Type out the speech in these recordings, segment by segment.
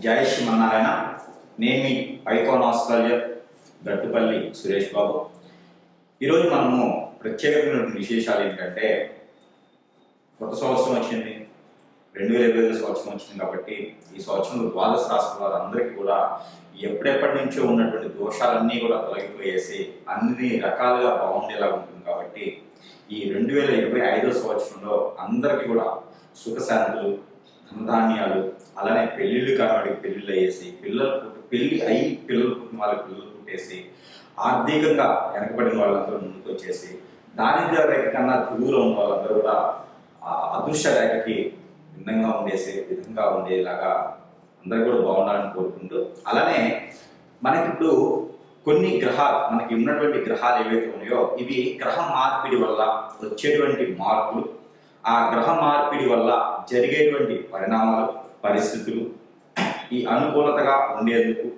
జై శ్రీమన్నారాయణ. నేను మీ icon astrologer Gattupalli Suresh Babu. ఈరోజు మనము ప్రత్యేకమైనటువంటి విశేషాలు ఏంటంటే, కొత్త సంవత్సరం వచ్చింది, 2025 సంవత్సరం వచ్చింది. కాబట్టి ఈ సంవత్సరంలో ద్వాదశ రాశి వారందరికీ కూడా ఎప్పుడెప్పటి నుంచో ఉన్నటువంటి దోషాలన్నీ కూడా తొలగిపోయేసి అన్ని రకాలుగా బాగుండేలా ఉంటుంది. కాబట్టి ఈ 2025 సంవత్సరంలో అందరికీ కూడా సుఖశాంతులు, ధనధాన్యాలు, అలానే పెళ్ళిళ్ళు కానివాడికి పెళ్ళిళ్ళు అయ్యేసి, పెళ్ళి అయ్యి పిల్లలు పుట్టిన వాళ్ళకి పిల్లలు పుట్టేసి, ఆర్థికంగా వెనకబడిన వాళ్ళందరూ ముందుకు వచ్చేసి, దారిద్ర్య రేఖ కన్నా దిగువలో ఉన్న వాళ్ళందరూ కూడా అదృష్ట రేఖకి భిన్నంగా విధంగా ఉండేలాగా అందరూ కూడా బాగుండాలని కోరుకుంటూ, అలానే మనకి ఇప్పుడు కొన్ని గ్రహాలు, మనకి ఉన్నటువంటి గ్రహాలు ఏవైతే ఉన్నాయో ఇవి గ్రహ మార్పిడి వల్ల వచ్చేటువంటి మార్పులు, ఆ గ్రహ మార్పిడి వల్ల జరిగేటువంటి పరిణామాలు, పరిస్థితులు, ఈ అనుకూలతగా ఉండేందుకు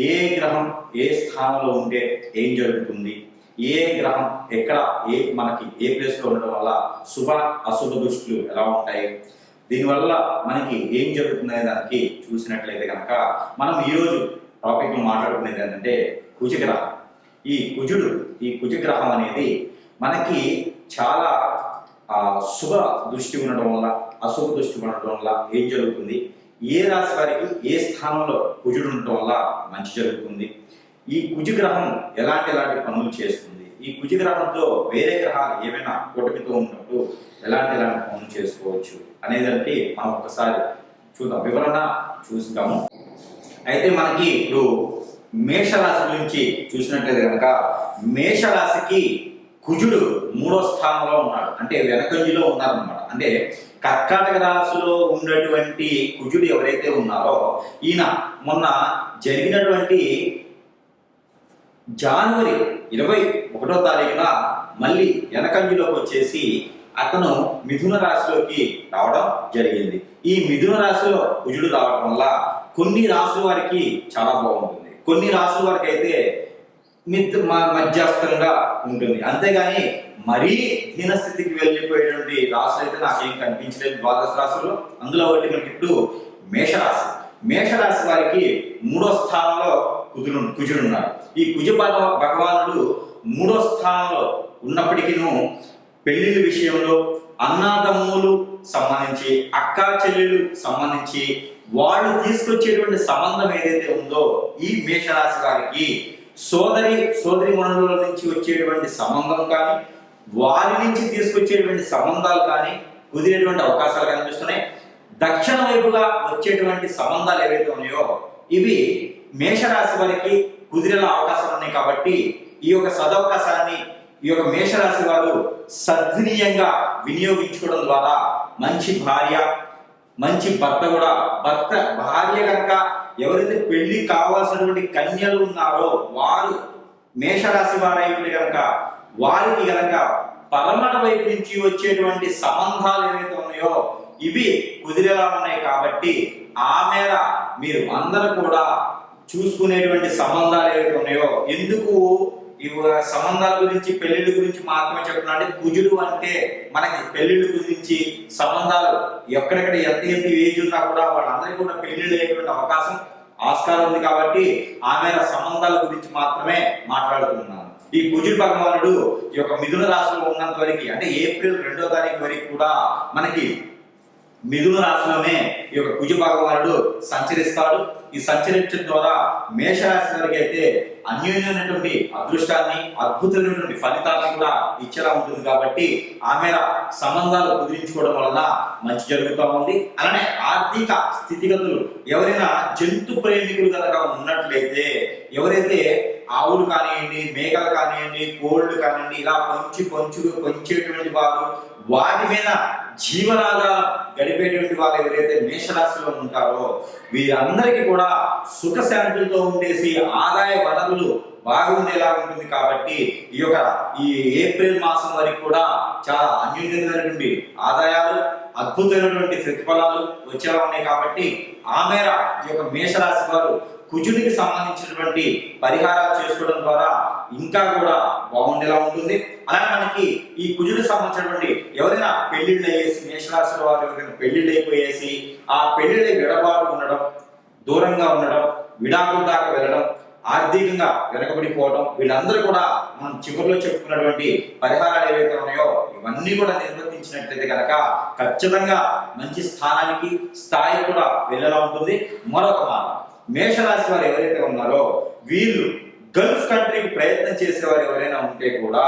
ఏ గ్రహం ఏ స్థానంలో ఉంటే ఏం జరుగుతుంది, ఏ గ్రహం ఎక్కడ మనకి ఏ ప్లేస్లో ఉండడం వల్ల శుభ అశుభ దృష్టిలు ఎలా ఉంటాయి, దీనివల్ల మనకి ఏం జరుగుతుంది అనే దానికి చూసినట్లయితే కనుక మనం ఈరోజు టాపిక్లో మాట్లాడుకునేది ఏంటంటే కుజగ్రహం. ఈ కుజగ్రహం అనేది మనకి చాలా శుభ దృష్టి ఉండడం వల్ల అశుభ దృష్టి ఉండడం వల్ల ఏం జరుగుతుంది, ఏ రాశి వారికి ఏ స్థానంలో కుజుడు ఉండటం వల్ల మంచి జరుగుతుంది, ఈ కుజగ్రహం ఎలాంటి పనులు చేస్తుంది, ఈ కుజగ్రహంతో వేరే గ్రహాలు ఏమైనా కూటమితో ఉన్నప్పుడు ఎలాంటి పనులు చేసుకోవచ్చు అనేదానికి మనం ఒకసారి వివరణ చూస్తాము. అయితే మనకి ఇప్పుడు మేషరాశి గురించి చూసినట్లయితే కనుక, మేషరాశికి కుజుడు 3వ స్థానంలో ఉన్నాడు, అంటే వెనకంజిలో ఉన్నారనమాట. అంటే కర్కాటక రాశిలో ఉన్నటువంటి కుజుడు ఎవరైతే ఉన్నారో, ఈయన మొన్న జరిగినటువంటి జనవరి 21వ తారీఖున మళ్ళీ వెనకంజిలోకి వచ్చేసి అతను మిథున రాశిలోకి రావడం జరిగింది. ఈ మిథున రాశిలో కుజుడు రావడం వల్ల కొన్ని రాశుల వారికి చాలా బాగుంటుంది, కొన్ని రాశుల వారికి అయితే మధ్యస్థంగా ఉంటుంది. అంతేగాని మరీ దీనస్థితికి వెళ్ళిపోయేటువంటి రాశులు అయితే నాకేం కనిపించలేదు ద్వాదశ రాశుల్లో. అందులో ఒకటి మనకి ఇప్పుడు మేషరాశి వారికి 3వ స్థానంలో కుజుడున్నాడు. ఈ కుజ భగవానుడు 3వ స్థానంలో ఉన్నప్పటికీ పెళ్లిళ్ళ విషయంలో, అన్నాదమ్ములు సంబంధించి, అక్కా చెల్లెలు సంబంధించి వాళ్ళు తీసుకొచ్చేటువంటి సంబంధం ఏదైతే ఉందో ఈ మేషరాశి వారికి సోదరి మనుల నుంచి వచ్చేటువంటి సంబంధం కానీ, వారి నుంచి తీసుకొచ్చేటువంటి సంబంధాలు కానీ కుదిరేటువంటి అవకాశాలు కనిపిస్తున్నాయి. దక్షిణ వైపుగా వచ్చేటువంటి సంబంధాలు ఏవైతే ఉన్నాయో ఇవి మేషరాశి వారికి కుదిరేలా అవకాశాలు ఉన్నాయి. కాబట్టి ఈ యొక్క సదవకాశాన్ని ఈ యొక్క మేషరాశి వారు సద్వినియంగా వినియోగించుకోవడం ద్వారా మంచి భార్య, మంచి భర్త కూడా, భార్య కనుక ఎవరైతే పెళ్లి కావాల్సినటువంటి కన్యలు ఉన్నారో వారు మేషరాశి వారైతే కనుక వారికి కనుక పరమట వైపు నుంచి వచ్చేటువంటి సంబంధాలు ఏవైతే ఉన్నాయో ఇవి కుదిరేలా ఉన్నాయి. కాబట్టి ఆ మేర మీరు అందరూ కూడా చూసుకునేటువంటి సంబంధాలు ఏవైతే ఉన్నాయో, ఎందుకు ఈ సంబంధాల గురించి పెళ్లిళ్ళ గురించి మాత్రమే చెప్తున్నా అంటే, కుజుడు అంటే మనకి పెళ్లిళ్ళ గురించి సంబంధాలు ఎక్కడెక్కడ ఎంత ఏజ్ ఉన్నా కూడా వాళ్ళందరికీ కూడా పెళ్లిళ్ళు అయ్యేటువంటి అవకాశం ఆస్కారం ఉంది. కాబట్టి ఆమె సంబంధాల గురించి మాత్రమే మాట్లాడుతున్నాను. ఈ కుజుడు భగవానుడు ఈ యొక్క మిథున రాశిలో ఉన్నంత వరకు, అంటే ఏప్రిల్ 2వ తారీఖు వరకు కూడా మనకి మిథున రాశిలోనే ఈ యొక్క కుజ భగవానుడు సంచరిస్తాడు. ఈ సంచరించడం ద్వారా మేషరాశి వారికి అయితే అన్యోన్యమైనటువంటి అదృష్టాన్ని, అద్భుతమైనటువంటి ఫలితాలను కూడా ఇచ్చేలా ఉంటుంది. కాబట్టి ఆమె సంబంధాలు కుదిరించుకోవడం వలన మంచి జరుగుతూ ఉంది. అలానే ఆర్థిక స్థితిగతులు, ఎవరైనా జంతు ప్రేమికులు కనుక ఉన్నట్లయితే, ఎవరైతే ఆవులు కానివ్వండి, మేకలు కానివ్వండి, కోళ్ళు కానివ్వండి, ఇలా పొంచేటువంటి వారు, వాటి మీద జీవనాధారం గడిపేటువంటి వారు ఎవరైతే మేషరాశిలో ఉంటారో వీరందరికీ కూడా సుఖశాంతులతో ఉండేసి ఆదాయ వనరులు బాగుండేలా ఉంటుంది. కాబట్టి ఈ ఏప్రిల్ మాసం వరకు కూడా చాలా అన్యూన్యమైనటువంటి ఆదాయాలు, అద్భుతమైనటువంటి ప్రతిఫలాలు వచ్చేలా ఉన్నాయి. కాబట్టి ఆ మేర ఈ యొక్క మేషరాశి వారు కుజుడికి సంబంధించినటువంటి పరిహారాలు చేసుకోవడం ద్వారా ఇంకా కూడా బాగుండేలా ఉంటుంది. అలాగే మనకి ఈ కుజుడికి సంబంధించినటువంటి ఎవరైనా పెళ్లిళ్ళు అయ్యేసి, మేషరాశి వారు ఎవరైనా పెళ్లిళ్ళు అయిపోయేసి ఆ పెళ్లిళ్ళ విడబాటు ఉండడం, దూరంగా ఉండడం, విడాకుల దాకా వెళ్ళడం, ఆర్థికంగా వెనకబడిపోవడం, వీళ్ళందరూ కూడా మనం చివరిలో చెప్పుకున్నటువంటి పరిహారాలు ఏవైతే ఉన్నాయో ఇవన్నీ కూడా నిర్వర్తించినట్లయితే కనుక ఖచ్చితంగా మంచి స్థానానికి, స్థాయి కూడా వెళ్ళేలా ఉంటుంది. మరొక మాట, మేషరాశి వారు ఎవరైతే ఉన్నారో వీళ్ళు గల్ఫ్ కంట్రీకి ప్రయత్నం చేసేవారు ఎవరైనా ఉంటే కూడా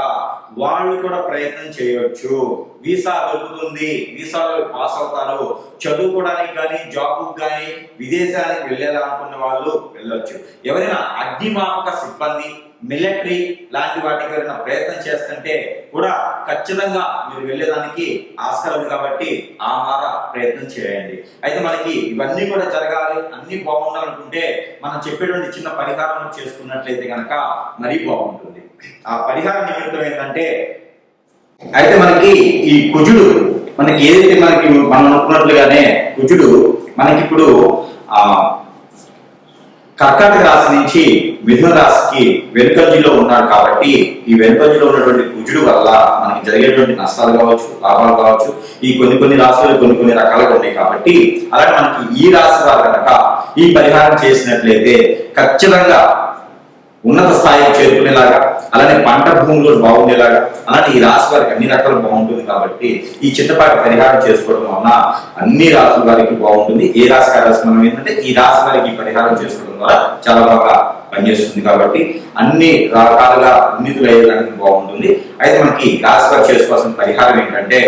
వాళ్ళు కూడా ప్రయత్నం చేయొచ్చు. వీసా దొరుకుతుంది, వీసాలో పాస్ అవుతారు, చదువుకోవడానికి కానీ జాబ్కు కానీ విదేశానికి వెళ్ళేలా అనుకున్న వాళ్ళు వెళ్ళొచ్చు. ఎవరైనా అగ్నిమాపక సిబ్బంది, మిలిటరీ లాంటి వాటికి ఎవరైనా ప్రయత్నం చేస్తుంటే కూడా ఖచ్చితంగా మీరు వెళ్ళేదానికి ఆస్కారం ఉంది కాబట్టి ఆ మార ప్రయత్నం చేయండి. అయితే మనకి ఇవన్నీ కూడా జరగాలి, అన్ని బాగుండాలనుకుంటే మనం చెప్పేటువంటి చిన్న పరిహారం చేసుకున్నట్లయితే కనుక మరీ బాగుంటుంది. ఆ పరిహార నిమిత్తం ఏంటంటే, అయితే మనకి ఈ కుజుడు మనకి ఏదైతే మనం అనుకున్నట్లుగానే కుజుడు మనకి ఇప్పుడు కర్కాటక రాశి నుంచి మిథున రాశికి వెనుకంజలో ఉన్నాడు కాబట్టి ఈ వెనుకంజలో ఉన్నటువంటి కుజుడు వల్ల మనకి జరిగేటువంటి నష్టాలు కావచ్చు, లాభాలు కావచ్చు, ఈ కొన్ని రాశులు కొన్ని రకాలుగా ఉన్నాయి కాబట్టి అలాగే మనకి ఈ రాశి వారు కనుక ఈ పరిహారం చేసినట్లయితే ఖచ్చితంగా ఉన్నత స్థాయికి చేరుకునేలాగా, అలానే పంట భూములు బాగుండేలాగా, అలానే ఈ రాశి వారికి అన్ని రకాలు బాగుంటుంది కాబట్టి ఈ చిన్నపాటి పరిహారం చేసుకోవడం వలన అన్ని రాశుల వారికి బాగుంటుంది. ఏ రాశి మనం ఏంటంటే ఈ రాశి వారికి పరిహారం చేసుకోవడం ద్వారా చాలా బాగా పనిచేస్తుంది కాబట్టి అన్ని రకాలుగా ఉన్నతులు అయ్యేదానికి బాగుంటుంది. అయితే మనకి రాశి వారు చేసుకోవాల్సిన పరిహారం ఏంటంటే,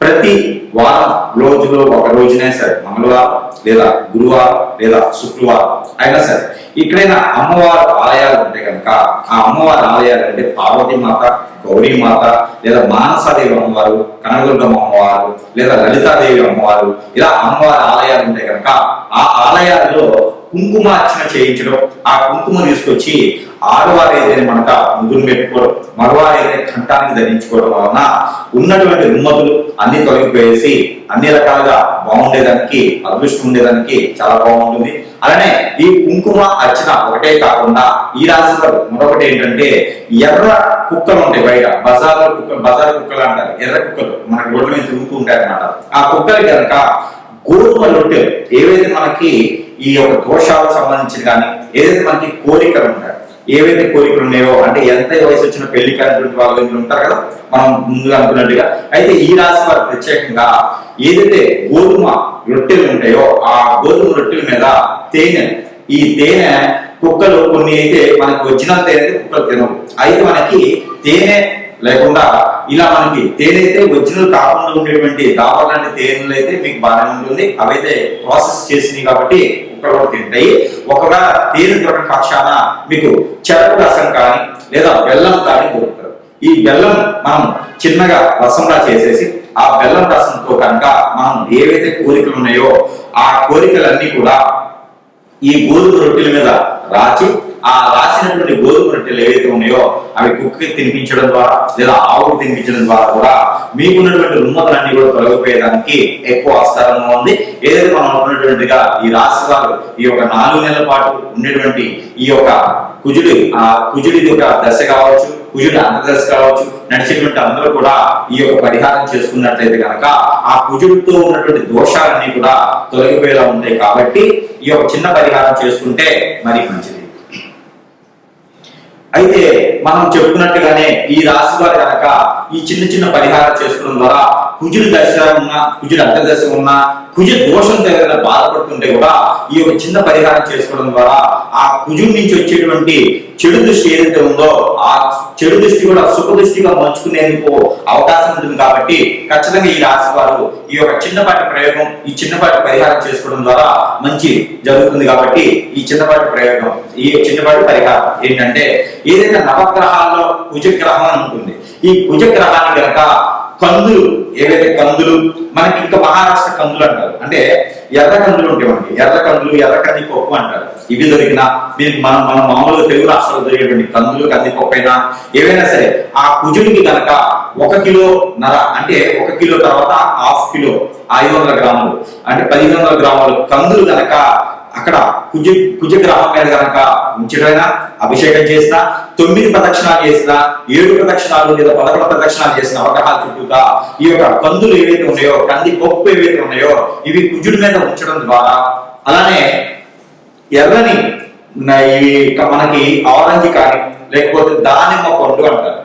ప్రతి వారం రోజులో ఒక రోజునే సరే, మంగళవారం లేదా గురువారం లేదా శుక్రవారం అయినా సరే ఇక్కడైనా అమ్మవారి ఆలయాలు ఉంటే కనుక ఆ అమ్మవారి ఆలయాలు అంటే పార్వతీమాత, గౌరీమాత లేదా మానసాదేవి అమ్మవారు, కనకదుర్గమ్మ అమ్మవారు లేదా లలితాదేవి అమ్మవారు, ఇలా అమ్మవారి ఆలయాలు ఉంటే కనుక ఆ ఆలయాల్లో కుంకుమార్చన చేయించడం, ఆ కుంకుమ తీసుకొచ్చి ఆడవారు అయితే మనక ముదురు పెట్టుకోవడం, మగవారు అయితే కంఠానికి ధరించుకోవడం వలన ఉన్నటువంటి రుమ్మతులు అన్ని తొలగిపోయేసి అన్ని రకాలుగా బాగుండేదానికి, అదృష్టం ఉండేదానికి చాలా బాగుంటుంది. అలానే ఈ కుంకుమ అర్చన ఒకటే కాకుండా ఈ రాశి వారు మరొకటి ఏంటంటే, ఎర్ర కుక్కలు ఉంటాయి బయట, బజార్ కుక్కలు అంటారు, ఎర్ర కుక్కలు మనకి రోడ్ల మీద తిరుగుతూ ఉంటాయి అన్నమాట. ఆ కుక్కలు కనుక గోధుమ రొట్టెలు ఏవైతే మనకి ఈ యొక్క దోషాలకు సంబంధించిన కానీ ఏదైతే మనకి కోరికలు ఉంటాయి, ఏవైతే కోరికలు ఉన్నాయో అంటే ఎంత వయసు వచ్చిన పెళ్లి కానిటువంటి వాళ్ళు ఉంటారు కదా మనం ముందుగా అనుకున్నట్టుగా, అయితే ఈ రాశి వారు ప్రత్యేకంగా ఏదైతే గోధుమ రొట్టెలు ఉంటాయో ఆ గోధుమ రొట్టెల మీద తేనె, ఈ తేనె కుక్కలు కొన్ని అయితే మనకి ఒరిజినల్ తేనె కుక్కలు తినవు, అయితే మనకి తేనె లేకుండా ఇలా మనకి తేనె అయితే ఒరిజినల్ కాకుండా ఉండేటువంటి దాబా లాంటి తేనెలు అయితే మీకు బాగానే ఉంటుంది, అవైతే ప్రాసెస్ చేసినాయి కాబట్టి కుక్కలు కూడా తింటాయి. ఒకవేళ తేనె దొరకని పక్షాన మీకు చెరకు రసం కానీ లేదా బెల్లం కానీ దొరుకుతారు. ఈ బెల్లం మనం చిన్నగా రసంలా చేసేసి ఆ బెల్లం రసంతో కనుక మనం ఏవైతే కోరికలు ఉన్నాయో ఆ కోరికలన్నీ కూడా ఈ గోధుమ రొట్టెల మీద రాచి ఆ రాసినటువంటి గోధుమ రొట్టెలు ఏవైతే ఉన్నాయో అవి కుక్కకి తినిపించడం ద్వారా లేదా ఆవుకు తినిపించడం ద్వారా కూడా మీకున్నటువంటి రుమ్మతులన్నీ కూడా తొలగిపోయేదానికి ఎక్కువ ఆస్కారంగా ఉంది. ఏదైతే మనం అనుకున్నటువంటిగా ఈ రాశి వారు ఈ యొక్క 4 నెలల పాటు ఉండేటువంటి ఈ యొక్క కుజుడి యొక్క దశ కావచ్చు, కుజుడి అంతర్దశ కావచ్చు, నడిచేటువంటి అందరూ కూడా ఈ యొక్క పరిహారం చేసుకున్నట్లయితే కనుక ఆ కుజుడితో ఉన్నటువంటి దోషాలన్నీ కూడా తొలగిపోయేలా ఉంటాయి కాబట్టి ఈ యొక్క చిన్న పరిహారం చేసుకుంటే మరీ మంచిది. అయితే మనం చెప్పుకున్నట్టుగానే ఈ రాశి వారు కనుక ఈ చిన్న పరిహారం చేసుకోవడం ద్వారా కుజుడి దశ ఉన్నా, కుజుడి అంతర్దశ ఉన్నా, కుజ దోషంతో ఏదైనా బాధపడుతుంటే కూడా ఈ యొక్క చిన్న పరిహారం చేసుకోవడం ద్వారా ఆ కుజుడి నుంచి వచ్చేటువంటి చెడు దృష్టి ఏదైతే ఉందో ఆ చెడు దృష్టి కూడా సుఖ దృష్టిగా మలుచుకునేందుకు అవకాశం ఉంటుంది కాబట్టి ఖచ్చితంగా ఈ రాశి వారు ఈ యొక్క చిన్నపాటి ప్రయోగం, ఈ చిన్నపాటి పరిహారం చేసుకోవడం ద్వారా మంచి జరుగుతుంది. కాబట్టి ఈ చిన్నపాటి ప్రయోగం, ఈ చిన్నపాటి పరిహారం ఏంటంటే, ఏదైతే నవగ్రహాల్లో కుజగ్రహం అని ఉంటుంది, ఈ కుజగ్రహాన్ని కనుక కందులు, ఏవైతే కందులు మనకి ఇంకా మహారాష్ట్ర కందులు అంటారు, అంటే ఎర్ర కందులు ఉంటాయి మనకి, ఎర్ర కందులు, ఎర్ర కందిపప్పు అంటారు. ఇవి దొరికినా మీరు మనం మామూలుగా తెలుగు రాష్ట్రాల్లో దొరికేటువంటి కందులు, కందిపప్పు అయినా ఏవైనా సరే ఆ కుజుడికి కనుక 1 కిలోన్నర అంటే 1 కిలో తర్వాత 1/2 కిలో 500 గ్రాములు అంటే 1500 గ్రాములు కందులు కనుక అక్కడ కుజగ్రహం మీద కనుక ఉంచడైనా, అభిషేకం చేసిన, 9 ప్రదక్షిణాలు చేసిన, 7 ప్రదక్షిణాలు లేదా 11 ప్రదక్షిణాలు చేసిన అవగాహన చుట్టూగా ఈ యొక్క కందులు ఏవైతే ఉన్నాయో, కంది పప్పు ఏవైతే ఉన్నాయో ఇవి కుజుడి మీద ఉంచడం ద్వారా, అలానే ఎర్రని మనకి ఆరెంజ్ కానీ లేకపోతే దానిమ్మ పండు అంటారు.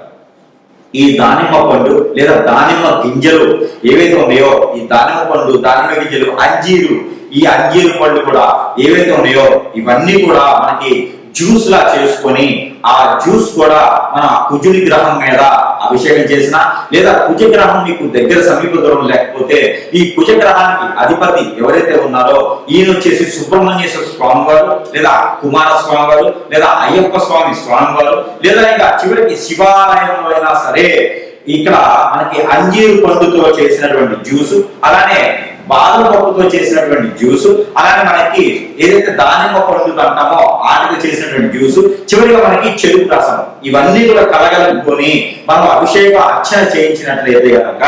ఈ దానిమ్మ పండు లేదా దానిమ్మ గింజలు ఏవైతే ఉన్నాయో, ఈ దానిమ్మ పండు, దానిమ్మ గింజలు, అంజీరు, ఈ అంజీరు పళ్ళు కూడా ఏవైతే ఉన్నాయో ఇవన్నీ కూడా మనకి జ్యూస్ లా చేసుకొని ఆ జ్యూస్ కూడా మన కుజుని గ్రహం మీద అభిషేకం చేసిన, లేదా కుజగ్రహం మీకు దగ్గర సమీప దూరం లేకపోతే ఈ కుజగ్రహానికి అధిపతి ఎవరైతే ఉన్నారో ఈయన వచ్చేసి సుబ్రహ్మణ్యేశ్వర స్వామి వారు, లేదా కుమారస్వామి వారు, లేదా అయ్యప్ప స్వామి వారు, లేదా ఇంకా చివరికి శివాలయంలో అయినా సరే ఇక్కడ మనకి అంజీరు పండుతో చేసినటువంటి జ్యూస్, అలానే బాదం పప్పుతో చేసినటువంటి జ్యూస్, అలానే మనకి ఏదైతే దానిమ్మ పండు అంటామో వాటితో చేసినటువంటి జ్యూస్, చివరిగా మనకి చెరుకు రసం, ఇవన్నీ కూడా కలగలుపుకొని మనం అభిషేక అర్చన చేయించినట్లయితే కనుక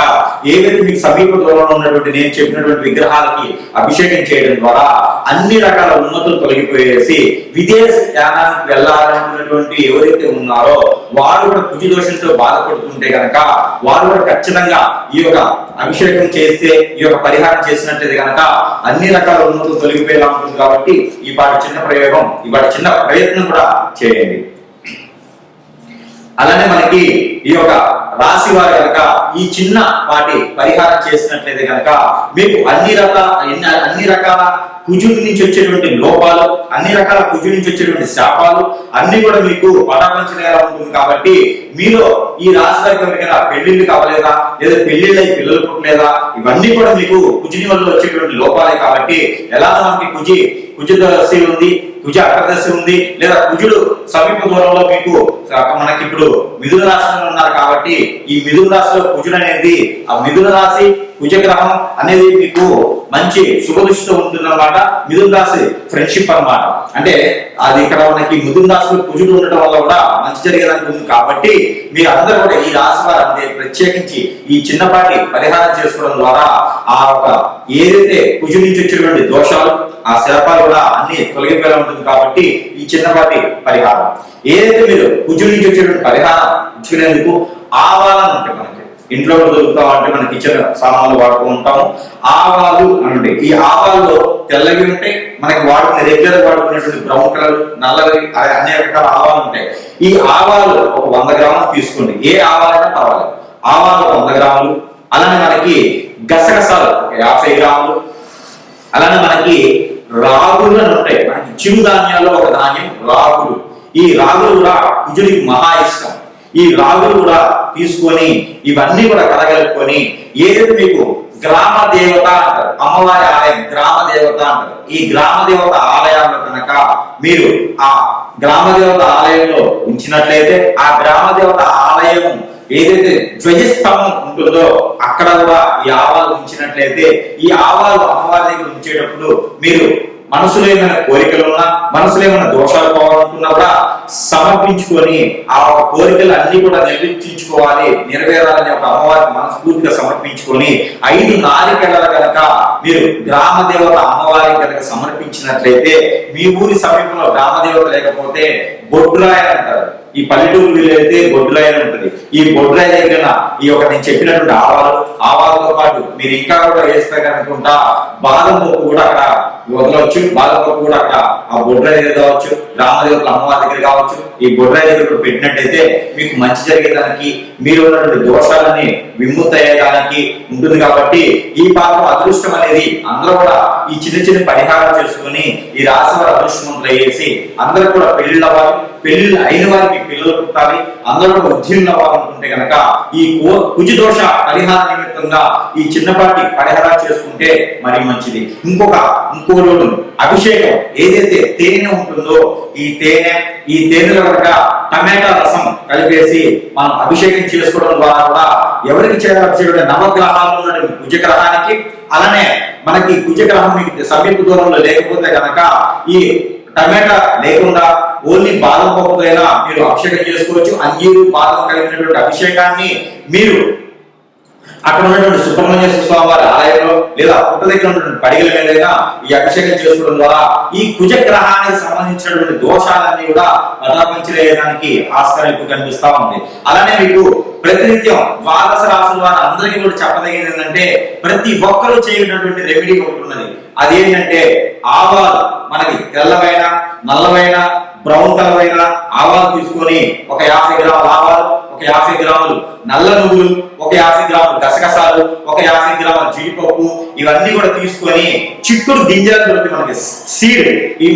ఏదైతే మీకు సమీప దూరంలో ఉన్నటువంటి నేను చెప్పినటువంటి విగ్రహాలకి అభిషేకం చేయడం ద్వారా అన్ని రకాల ఉన్నతులు తొలగిపోయేసి విదేశ యానానికి వెళ్ళాలనుకున్నటువంటి ఎవరైతే ఉన్నారో వారు కూడా కుజి దోషంతో బాధపడుతుంటే కనుక వారు కూడా ఖచ్చితంగా ఈ యొక్క అభిషేకం చేస్తే, ఈ యొక్క పరిహారం చేసినట్లయితే కనుక అన్ని రకాల ఉన్నతులు తొలగిపోయేలా ఉంటుంది. కాబట్టి ఈ పాటి చిన్న ప్రయోగం, ఈ పాటి చిన్న ప్రయత్నం కూడా చేయండి. అలానే మనకి ఈ యొక్క రాశి వారు కనుక ఈ చిన్న వాటి పరిహారం చేసినట్లయితే కనుక మీకు అన్ని రకాల కుజుడి నుంచి వచ్చేటువంటి లోపాలు, అన్ని రకాల కుజుడి నుంచి వచ్చేటువంటి శాపాలు అన్ని కూడా మీకు పటాపంచలేలా ఉంటుంది. కాబట్టి మీలో ఈ రాశి వారికి ఎవరికైనా పెళ్లిళ్ళు కావలేదా, లేదా పెళ్లిళ్ళై పిల్లలు పుట్టలేదా, ఇవన్నీ కూడా మీకు కుజుని వల్ల వచ్చేటువంటి లోపాలే. కాబట్టి ఎలా మనకి కుజ దశ ఉంది, కుజ అగ్రదశ ఉంది, లేదా కుజుడు సమీప దూరంలో మీకు మనకి ఇప్పుడు మిథున రాశిలో ఉన్నారు. కాబట్టి ఈ మిథున రాశిలో కుజుడు అనేది, ఆ మిథున రాశి కుజగ్రహం అనేది మీకు మంచి శుభదృష్టితో ఉంటుందన్నమాట. మిథున రాశి ఫ్రెండ్షిప్ అన్నమాట. అంటే అది ఇక్కడ మనకి మిథున రాశిలో కుజుడు ఉండటం వల్ల కూడా మంచి జరిగేదానికి ఉంది. కాబట్టి మీరు అందరూ కూడా ఈ రాశి వారు అంటే ప్రత్యేకించి ఈ చిన్నపాటి పరిహారం చేసుకోవడం ద్వారా ఆ ఒక ఏదైతే కుజు నుంచి వచ్చేటువంటి దోషాలు, ఆ శాపాలు కూడా అన్ని తొలగిపోయేలా ఉంటుంది. కాబట్టి ఈ చిన్నపాటి పరిహారం ఏదైతే మీరు కుజు నుంచి వచ్చేటువంటి పరిహారం ఇచ్చుకునేందుకు ఆవాలను ఉంటాయి. మనకి ఇంట్లో దొరుకుతా అంటే మన కిచెన్ సామాన్లు వాడుతూ ఉంటాము. ఆవాలు అని ఉంటాయి. ఈ ఆవాల్లో తెల్లవి ఉంటాయి, మనకి వాడుకునే రెగ్యులర్ వాడుకునేటువంటి బ్రౌన్ కలర్, నల్లవి, అనేక రకాల ఆవాలు ఉంటాయి. ఈ ఆవాలు ఒక 100 గ్రాములు తీసుకోండి. ఏ ఆవాలైనా పర్వాలేదు. ఆవాలు 100 గ్రాములు, అలానే మనకి గసగసాలు 50 గ్రాములు, అలానే మనకి రాగులు అని ఉంటాయి. మనకి చిరుధాన్యాల్లో ఒక ధాన్యం రాగులు. ఈ రాగులు కూడా కుజుడికి మహా ఇష్టం. ఈ రాగులు కూడా తీసుకొని ఇవన్నీ కూడా కలగలుపుకొని ఏదైతే మీకు గ్రామ దేవత అంటారు, అమ్మవారి ఆలయం గ్రామ దేవత అంటారు. ఈ గ్రామ దేవత ఆలయాల్లో కనుక మీరు ఆ గ్రామ దేవత ఆలయంలో ఉంచినట్లయితే ఆ గ్రామ దేవత ఆలయం ఏదైతే ధ్వజస్తంభం ఉంటుందో అక్కడ కూడా ఈ ఆవాలు ఉంచినట్లయితే ఈ ఆవాలు అమ్మవారి దగ్గర ఉంచేటప్పుడు మీరు మనసులో ఏమైనా కోరికలు ఉన్నా, మనసులో ఏమైనా దోషాలు పోవాలనుకున్నా కూడా సమర్పించుకొని ఆ కోరికలు అన్ని కూడా నెరవేరాలని ఒక అమ్మవారికి మనస్ఫూర్తిగా సమర్పించుకొని 5 నారికేళలు కనుక మీరు గ్రామ దేవత అమ్మవారికి కనుక సమర్పించినట్లయితే మీ ఊరి సమీపంలో గ్రామ దేవత లేకపోతే బొడ్రాయ అంటారు. ఈ పల్లెటూరు వీలైతే బొడ్రాయ ఉంటుంది. ఈ బొడ్రాయ దగ్గర ఈ యొక్క నేను చెప్పినటువంటి ఆవాలతో పాటు మీరు ఇంకా కూడా వేస్తే కనుకుంటా బాదం పప్పు కూడా అక్కడ వదలవచ్చు. బాదం పప్పు కూడా అక్కడ ఆ బొడ్రాయ దగ్గర కావచ్చు, గ్రామదేవతల అమ్మవారి దగ్గర కావచ్చు, ఈ బొడ్రాయ దగ్గర పెట్టినట్టయితే మీకు మంచి జరిగేదానికి, మీరు ఉన్నటువంటి దోషాలని విముక్తయ్యేదానికి ఉంటుంది. కాబట్టి ఈ పాత్ర అదృష్టం అనేది అందరూ కూడా ఈ చిన్న పరిహారం చేసుకుని ఈ రాశి వారి అదృష్టవంతులు అయ్యేసి అందరూ కూడా పెళ్లిళ్ళు అవ్వాలి, పెళ్లిళ్ళు అయిన వారికి పిల్లలు పుట్టాలి, అందరూ కూడా ఉద్యోగులు అవ్వాలనుకుంటే కనుక ఈ కుజ దోష పరిహార నిమిత్తంగా ఈ చిన్నపాటి పరిహారాలు చేసుకుంటే మరి మంచిది. ఇంకో రోజు అభిషేకం ఏదైతే తేనె ఉంటుందో ఈ తేనెలో కనుక టమాటా రసం కలిపేసి మనం అభిషేకం చేసుకోవడం ద్వారా కూడా ఎవరికి చేయాలి అభిషేకం నవగ్రహాలు ఉన్న కుజగ్రహానికి, అలానే మనకి కుజగ్రహం మీకు సమీప దూరంలో లేకపోతే కనుక ఈ టమాటా లేకుండా ఓన్లీ బాదం పప్పుకైనా మీరు అభిషేకం చేసుకోవచ్చు. అంజీరు బాదం కలిగినటువంటి అభిషేకాన్ని మీరు అక్కడ ఉన్నటువంటి సుబ్రహ్మణ్యేశ్వర స్వామి వారి ఆలయంలో లేదా పుట్ట దగ్గర ఉన్నటువంటి పడిగల మీదైనా ఈ అభిషేకం చేసుకోవడం ద్వారా ఈ కుజగ్రహానికి సంబంధించినటువంటి దోషాలన్నీ కూడా పటాపంచలేయడానికి ఆస్కారం ఎక్కువ కనిపిస్తా ఉంది. అలానే మీకు ప్రతినిత్యం ద్వాదశ రాశుల వారు అందరికీ కూడా చెప్పదగినది ఏంటంటే ప్రతి ఒక్కరూ చేయనటువంటి రెమెడీ ఒకటి ఉన్నది. అదేంటంటే ఆవాలు మనకి తెల్లవైనా నల్లమైన బ్రౌన్ కలర్ అయిన ఆవాలు తీసుకొని ఒక 50 గ్రాముల ఆవాలు, ఒక 50 గ్రాములు నల్ల నువ్వులు, ఒక 50 గ్రాములు గసగసాలు, ఒక 50 గ్రాముల జీడిపప్పు, ఇవన్నీ కూడా తీసుకొని చిక్కుడు గింజలు దొరుకుతాయి మనకి, సీడ్. ఇవి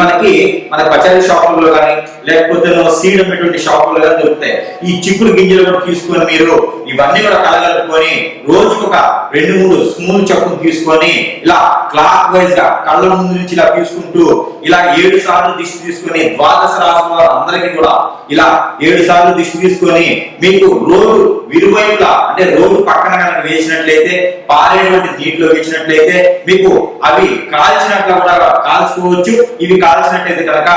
మన పచారీ షాపుల్లో కానీ లేకపోతే సీడ్ అమ్మేటువంటి షాపుల్లో కానీ దొరుకుతాయి. ఈ చిక్కుడు గింజలు కూడా తీసుకొని మీరు ఇవన్నీ కూడా కలగలుపుకొని రోజుకు ఒక 2-3 స్పూన్లు చొప్పున తీసుకొని ఇలా క్లాక్ వైజ్ గా కళ్ళ ముందు నుంచి ఇలా తీసుకుంటూ ఇలా 7 సార్లు దిష్టి తీసుకొని ద్వాదశ రాశుల వారు అందరికీ కూడా ఇలా 7 సార్లు దిష్టి తీసుకొని మీకు రోడ్డు విరువైపులా అంటే రోడ్డు పక్కన కనుక వేసినట్లయితే, పారేటువంటి నీటిలో వేసినట్లయితే మీకు అవి కాల్చినట్లు కూడా కాల్చుకోవచ్చు. ఇవి కాల్చినట్లయితే కనుక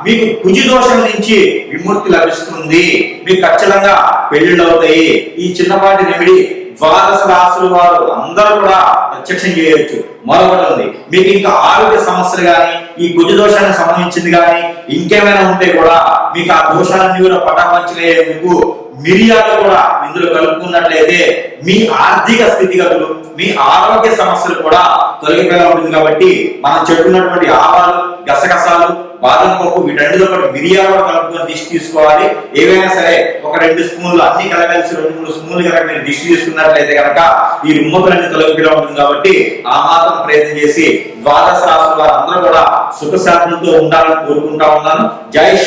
మీకు కుజి దోషం నుంచి విముక్తి లభిస్తుంది. మీకు ఖచ్చితంగా పెళ్లిళ్ళు అవుతాయి. ఈ చిన్నపాటి రెమెడీ ద్వాదశ రాశుల వారు అందరూ కూడా ప్రత్యక్షం చేయొచ్చు. మరొకటి ఉంది, మీకు ఇంకా ఆరోగ్య సమస్యలు కానీ ఈ కుజ దోషానికి సంబంధించింది కానీ ఇంకేమైనా ఉంటే కూడా మీకు ఆ దోషాలన్నీ కూడా పటాపంచలేందుకు మిరియాలు కూడా ఇందులో కలుపుకున్నట్లయితే మీ ఆర్థిక స్థితిగతులు, మీ ఆరోగ్య సమస్యలు కూడా తొలగిపోయేలా ఉంటుంది. కాబట్టి మనం చెప్పుకున్నటువంటి ఆవాలు, గసగసాలు, బాదం పప్పు వీటన్నిటితో పాటు మిరియాలు కూడా కలుపుకొని దిష్టి తీసుకోవాలి. ఏవైనా సరే ఒక 2 స్పూన్లు అన్ని కలగలిసి 2-3 స్పూన్లు కనుక మీరు దిష్టి తీసుకున్నట్లయితే కనుక ఈ రుమ్మతులన్నీ తొలగిపోయేలా ఉంటుంది. కాబట్టి ఆ మాత్రం ప్రయత్నం చేసి ద్వాదశ రాశుల వారు అందరూ కూడా సుఖశాంతులతో ఉండాలని కోరుకుంటా ఉన్నాను. జై శ్రీ